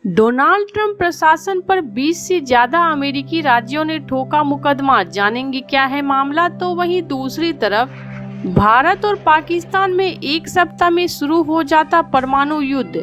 Donald Trump प्रशासन पर 20 से ज्यादा अमेरिकी राज्यों ने ठोका मुकदमा। जानेंगे क्या है मामला। तो वहीं दूसरी तरफ भारत और पाकिस्तान में एक सप्ताह में शुरू हो जाता परमाणु युद्ध।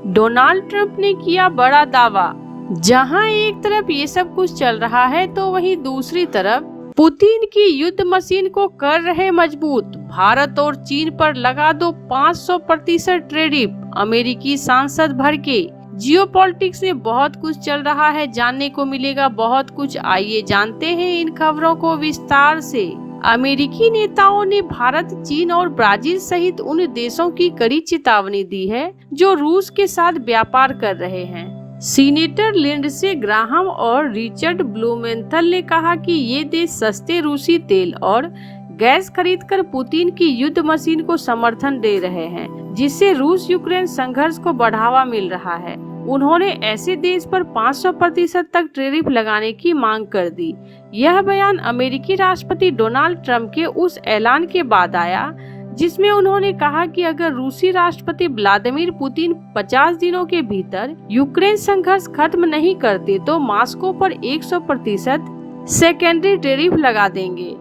डोनाल्ड ट्रंप ने किया बड़ा दावा। जहां एक तरफ ये सब कुछ चल रहा है तो वहीं दूसरी तरफ पुतिन की युद्ध मशीन को कर रहे मजबूत। भारत और चीन पर लगा दो 500% टैरिफ। अमेरिकी सांसद भड़के। जियोपॉलिटिक्स में बहुत कुछ चल रहा है, जानने को मिलेगा बहुत कुछ। आइए जानते हैं इन खबरों को विस्तार से। अमेरिकी नेताओं ने भारत, चीन और ब्राजील सहित उन देशों की कड़ी चेतावनी दी है जो रूस के साथ व्यापार कर रहे हैं। सीनेटर लिंडसे ग्राहम और रिचर्ड ब्लूमेंथल ने कहा कि ये देश सस्ते रूसी तेल और गैस खरीदकर पुतिन की युद्ध मशीन को समर्थन दे रहे हैं, जिससे रूस यूक्रेन संघर्ष को बढ़ावा मिल रहा है। उन्होंने ऐसे देश पर 500% तक टैरिफ लगाने की मांग कर दी। यह बयान अमेरिकी राष्ट्रपति डोनाल्ड ट्रंप के उस ऐलान के बाद आया जिसमें उन्होंने कहा कि अगर रूसी राष्ट्रपति व्लादिमीर पुतिन 50 दिनों के भीतर यूक्रेन संघर्ष खत्म नहीं करते तो मॉस्को पर 100% सेकेंडरी टैरिफ लगा देंगे।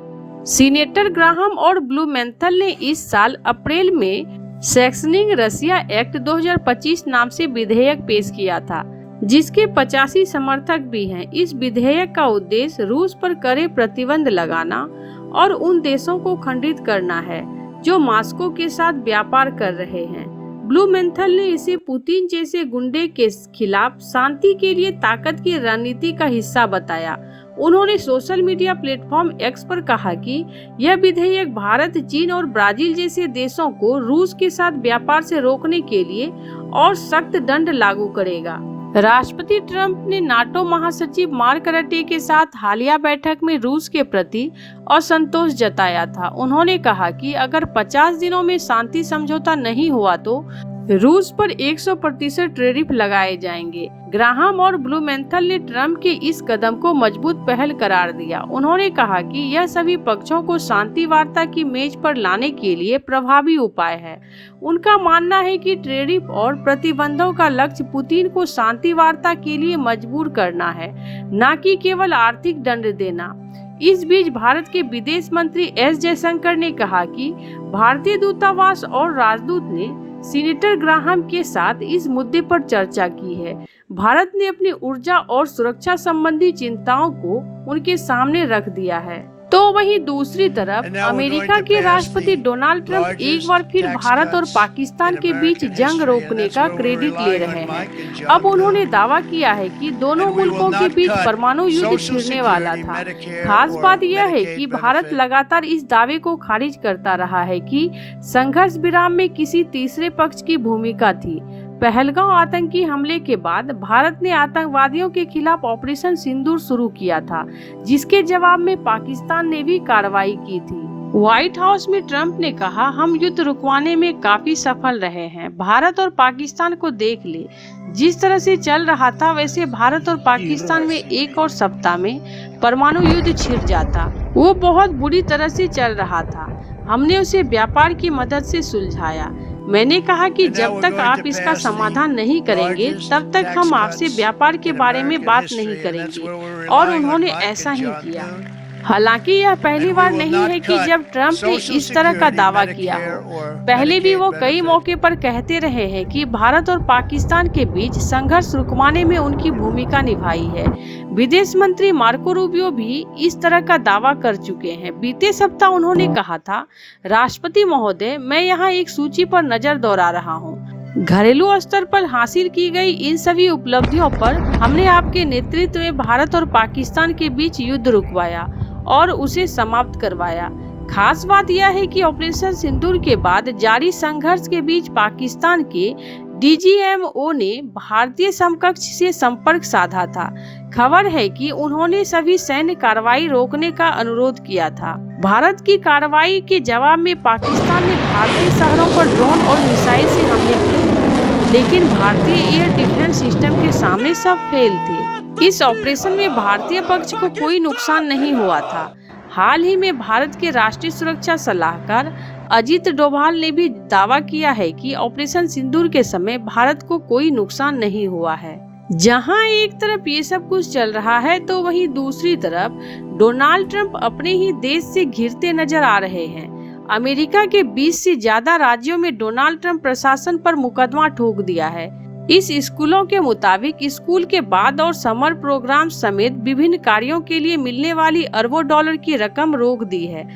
सीनेटर ग्राहम और ब्लूमेंथल ने इस साल अप्रैल में सैक्सनिंग रशिया एक्ट 2025 नाम से विधेयक पेश किया था, जिसके 85 समर्थक भी हैं। इस विधेयक का उद्देश्य रूस पर कड़े प्रतिबंध लगाना और उन देशों को खंडित करना है जो मॉस्को के साथ व्यापार कर रहे हैं। ब्लूमेंथल ने इसे पुतिन जैसे गुंडे के खिलाफ शांति के लिए ताकत की रणनीति का हिस्सा बताया। उन्होंने सोशल मीडिया प्लेटफॉर्म एक्स पर कहा कि यह विधेयक भारत, चीन और ब्राजील जैसे देशों को रूस के साथ व्यापार से रोकने के लिए और सख्त दंड लागू करेगा। राष्ट्रपति ट्रंप ने नाटो महासचिव मार्क रटे के साथ हालिया बैठक में रूस के प्रति असंतोष जताया था। उन्होंने कहा कि अगर 50 दिनों में शांति समझौता नहीं हुआ तो रूस पर 100% टैरिफ लगाए जाएंगे। ग्राहम और ब्लूमेंथल ने ट्रंप के इस कदम को मजबूत पहल करार दिया। उन्होंने कहा कि यह सभी पक्षों को शांति वार्ता की मेज पर लाने के लिए प्रभावी उपाय है। उनका मानना है कि टैरिफ और प्रतिबंधों का लक्ष्य पुतिन को शांति वार्ता के लिए मजबूर करना है, न कि केवल आर्थिक दंड देना। इस बीच भारत के विदेश मंत्री एस जयशंकर ने कहा कि भारतीय दूतावास और राजदूत ने सीनेटर ग्राहम के साथ इस मुद्दे पर चर्चा की है। भारत ने अपनी ऊर्जा और सुरक्षा संबंधी चिंताओं को उनके सामने रख दिया है। तो वहीं दूसरी तरफ अमेरिका के राष्ट्रपति डोनाल्ड ट्रंप एक बार फिर भारत और पाकिस्तान के बीच जंग रोकने का क्रेडिट ले रहे हैं। अब उन्होंने दावा किया है कि दोनों मुल्कों के बीच परमाणु युद्ध छिड़ने वाला था। खास बात यह है कि भारत लगातार इस दावे को खारिज करता रहा है कि संघर्ष विराम में किसी तीसरे पक्ष की भूमिका थी। पहलगांव आतंकी हमले के बाद भारत ने आतंकवादियों के खिलाफ ऑपरेशन सिंदूर शुरू किया था, जिसके जवाब में पाकिस्तान ने भी कार्रवाई की थी। व्हाइट हाउस में ट्रंप ने कहा, हम युद्ध रुकवाने में काफी सफल रहे हैं। भारत और पाकिस्तान को देख ले, जिस तरह से चल रहा था वैसे भारत और पाकिस्तान में एक और सप्ताह में परमाणु युद्ध छिड़ जाता। वो बहुत बुरी तरह से चल रहा था। हमने उसे व्यापार की मदद से सुलझाया। मैंने कहा कि जब तक आप इसका समाधान नहीं करेंगे तब तक हम आपसे व्यापार के बारे में बात नहीं करेंगे, और उन्होंने ऐसा ही किया। हालांकि यह पहली बार नहीं है कि जब ट्रंप ने इस तरह का दावा किया हो। पहले भी वो कई मौके पर कहते रहे हैं कि भारत और पाकिस्तान के बीच संघर्ष रुकवाने में उनकी भूमिका निभाई है। विदेश मंत्री मार्को रूबियो भी इस तरह का दावा कर चुके हैं। बीते सप्ताह उन्होंने कहा था, राष्ट्रपति महोदय, मैं यहाँ एक सूची पर नजर दौड़ा रहा हूँ। घरेलू स्तर पर हासिल की गई इन सभी उपलब्धियों पर हमने आपके नेतृत्व में भारत और पाकिस्तान के बीच युद्ध रुकवाया और उसे समाप्त करवाया। खास बात यह है कि ऑपरेशन सिंदूर के बाद जारी संघर्ष के बीच पाकिस्तान के डीजीएमओ ने भारतीय समकक्ष से संपर्क साधा था। खबर है कि उन्होंने सभी सैन्य कार्रवाई रोकने का अनुरोध किया था। भारत की कार्रवाई के जवाब में पाकिस्तान ने भारतीय शहरों पर ड्रोन और मिसाइल से हमले किए, लेकिन भारतीय एयर डिफेंस सिस्टम के सामने सब फेल थे। इस ऑपरेशन में भारतीय पक्ष को कोई नुकसान नहीं हुआ था। हाल ही में भारत के राष्ट्रीय सुरक्षा सलाहकार अजीत डोभाल ने भी दावा किया है कि ऑपरेशन सिंदूर के समय भारत को कोई नुकसान नहीं हुआ है। जहां एक तरफ ये सब कुछ चल रहा है तो वहीं दूसरी तरफ डोनाल्ड ट्रंप अपने ही देश से घिरते नजर आ रहे हैं। अमेरिका के 20 से ज्यादा राज्यों में डोनाल्ड ट्रंप प्रशासन पर मुकदमा ठोक दिया है। इस स्कूलों के मुताबिक स्कूल के बाद और समर प्रोग्राम समेत विभिन्न कार्यों के लिए मिलने वाली अरबों डॉलर की रकम रोक दी है।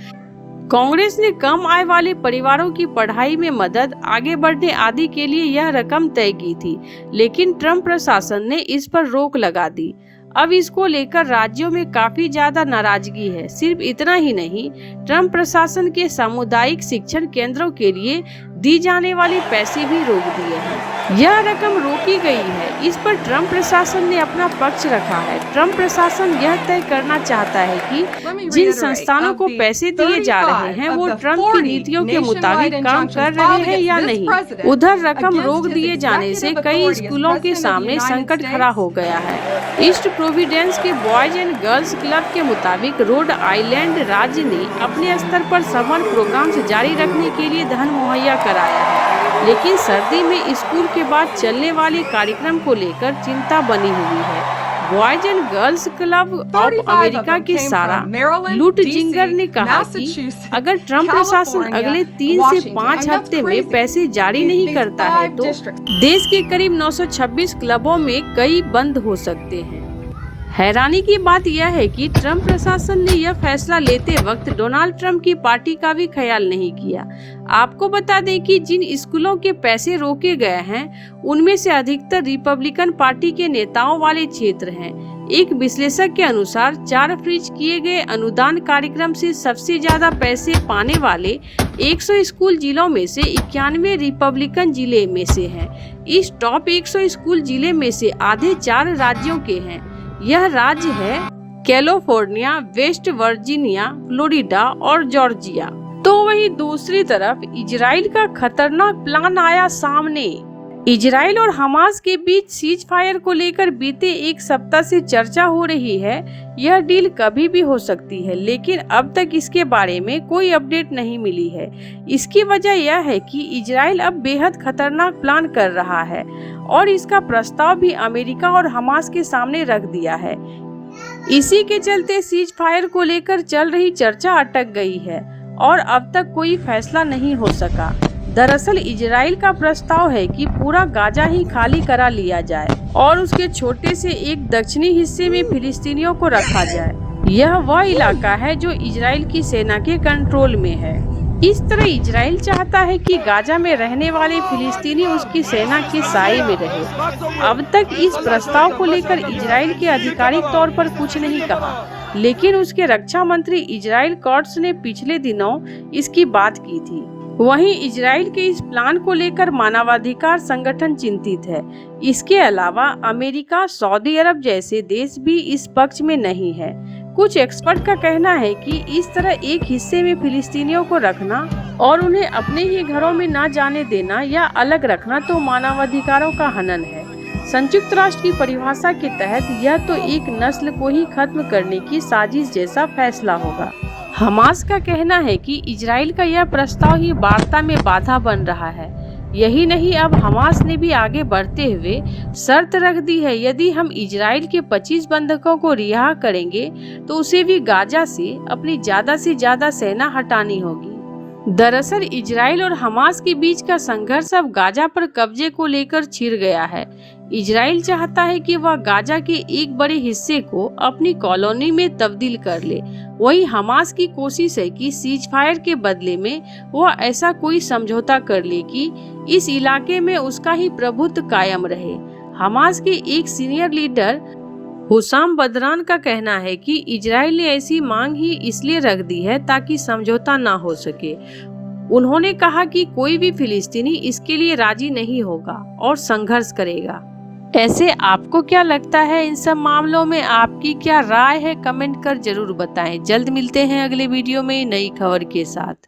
कांग्रेस ने कम आय वाले परिवारों की पढ़ाई में मदद, आगे बढ़ने आदि के लिए यह रकम तय की थी, लेकिन ट्रंप प्रशासन ने इस पर रोक लगा दी। अब इसको लेकर राज्यों में काफी ज्यादा नाराजगी है। सिर्फ इतना ही नहीं, ट्रंप प्रशासन के सामुदायिक शिक्षण केंद्रों के लिए दी जाने वाले पैसे भी रोक दिए हैं। यह रकम रोकी गई है। इस पर ट्रंप प्रशासन ने अपना पक्ष रखा है। ट्रंप प्रशासन यह तय करना चाहता है कि जिन संस्थानों को पैसे दिए जा रहे हैं वो ट्रंप की नीतियों के मुताबिक काम कर रहे हैं या नहीं। उधर रकम रोक दिए जाने से कई स्कूलों के सामने संकट खड़ा हो गया है। ईस्ट प्रोविडेंस के बॉयज एंड गर्ल्स क्लब के मुताबिक रोड आइलैंड राज्य ने अपने स्तर पर समर प्रोग्राम जारी रखने के लिए धन मुहैया कराया है, लेकिन सर्दी में स्कूल के बाद चलने वाले कार्यक्रम को लेकर चिंता बनी हुई है। Boys and girls club of America के सारा लूट जिंगर ने कहा कि अगर ट्रंप प्रशासन अगले 3 से 5 हफ्ते में पैसे जारी नहीं करता है तो देश के करीब 926 क्लबों में कई बंद हो सकते हैं। हैरानी की बात यह है कि ट्रंप प्रशासन ने यह फैसला लेते वक्त डोनाल्ड ट्रंप की पार्टी का भी ख्याल नहीं किया। आपको बता दें कि जिन स्कूलों के पैसे रोके गए हैं उनमें से अधिकतर रिपब्लिकन पार्टी के नेताओं वाले क्षेत्र हैं। एक विश्लेषक के अनुसार 4 फ्रीज किए गए अनुदान कार्यक्रम से सबसे ज्यादा पैसे पाने वाले 100 स्कूल जिलों में से 91 रिपब्लिकन जिले में से हैं। इस टॉप 100 स्कूल जिले में से आधे 4 राज्यों के हैं। यह राज्य है कैलिफोर्निया, वेस्ट वर्जीनिया, फ्लोरिडा और जॉर्जिया। तो वहीं दूसरी तरफ इजराइल का खतरनाक प्लान आया सामने। इजराइल और हमास के बीच सीज फायर को लेकर बीते एक सप्ताह से चर्चा हो रही है। यह डील कभी भी हो सकती है, लेकिन अब तक इसके बारे में कोई अपडेट नहीं मिली है। इसकी वजह यह है कि इजराइल अब बेहद खतरनाक प्लान कर रहा है और इसका प्रस्ताव भी अमेरिका और हमास के सामने रख दिया है। इसी के चलते सीज फायर को लेकर चल रही चर्चा अटक गई है और अब तक कोई फैसला नहीं हो सका। दरअसल इजराइल का प्रस्ताव है कि पूरा गाजा ही खाली करा लिया जाए और उसके छोटे से एक दक्षिणी हिस्से में फिलिस्तीनियों को रखा जाए। यह वह इलाका है जो इजराइल की सेना के कंट्रोल में है। इस तरह इजराइल चाहता है कि गाजा में रहने वाले फिलिस्तीनी उसकी सेना के साए में रहे। अब तक इस प्रस्ताव को लेकर इजराइल के आधिकारिक तौर पर कुछ नहीं कहा, लेकिन उसके रक्षा मंत्री इजराइल कॉट्स ने पिछले दिनों इसकी बात की थी। वहीं इजराइल के इस प्लान को लेकर मानवाधिकार संगठन चिंतित है। इसके अलावा अमेरिका, सऊदी अरब जैसे देश भी इस पक्ष में नहीं है। कुछ एक्सपर्ट का कहना है कि इस तरह एक हिस्से में फिलिस्तीनियों को रखना और उन्हें अपने ही घरों में न जाने देना या अलग रखना तो मानवाधिकारों का हनन है। संयुक्त राष्ट्र की परिभाषा के तहत यह तो एक नस्ल को ही खत्म करने की साजिश जैसा फैसला होगा। हमास का कहना है कि इजराइल का यह प्रस्ताव ही वार्ता में बाधा बन रहा है। यही नहीं, अब हमास ने भी आगे बढ़ते हुए शर्त रख दी है, यदि हम इजराइल के 25 बंधकों को रिहा करेंगे तो उसे भी गाजा से अपनी ज्यादा से ज्यादा सेना हटानी होगी। दरअसल इजराइल और हमास के बीच का संघर्ष अब गाजा पर कब्जे को लेकर छिड़ गया है। इजराइल चाहता है कि वह गाजा के एक बड़े हिस्से को अपनी कॉलोनी में तब्दील कर ले। वहीं हमास की कोशिश है कि सीज फायर के बदले में वह ऐसा कोई समझौता कर ले कि इस इलाके में उसका ही प्रभुत्व कायम रहे। हमास के एक सीनियर लीडर हुसाम बदरान का कहना है कि इजराइल ने ऐसी मांग ही इसलिए रख दी है ताकि समझौता ना हो सके। उन्होंने कहा कि कोई भी फिलिस्तीनी इसके लिए राजी नहीं होगा और संघर्ष करेगा। ऐसे आपको क्या लगता है इन सब मामलों में? आपकी क्या राय है? कमेंट कर जरूर बताएं। जल्द मिलते हैं अगले वीडियो में नई खबर के साथ।